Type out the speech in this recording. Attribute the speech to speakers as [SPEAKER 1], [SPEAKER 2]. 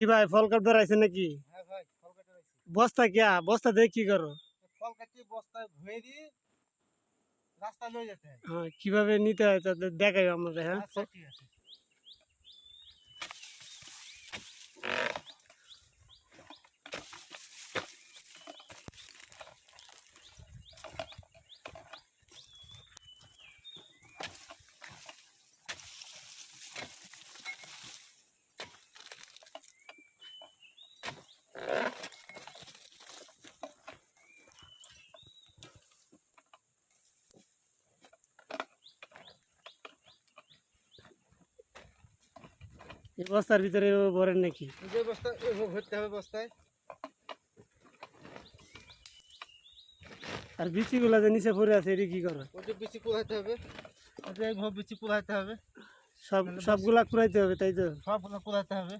[SPEAKER 1] কি ভাই ফল কাটতে আইছে নাকি?
[SPEAKER 2] হ্যাঁ ভাই, ফল কাটতে আইছি।
[SPEAKER 1] বস্তা কিয়া বস্তা দিয়ে কি করো?
[SPEAKER 2] ফল কাটি বস্তায় ভরে দিয়ে রাস্তায় লয়ে যেতে হয়।
[SPEAKER 1] হ্যাঁ, কিভাবে নিতে হয় তা দেখাই আমাদের। হ্যাঁ,
[SPEAKER 2] আচ্ছা ঠিক আছে।
[SPEAKER 1] এই বস্তার ভিতরে ভরেন নাকি?
[SPEAKER 2] এই যে বস্তা এভাবে ভরতে হবে বস্তায়।
[SPEAKER 1] আর বিচিগুলা যে নিচে পড়ে আছে এটি কি করো?
[SPEAKER 2] ওই যে বিচি কুড়াইতে হবে। ওই যে এইভাবে বিচি কুড়াইতে হবে।
[SPEAKER 1] সবগুলা কুড়াইতে হবে তাই তো?
[SPEAKER 2] সবগুলো কুড়াইতে হবে।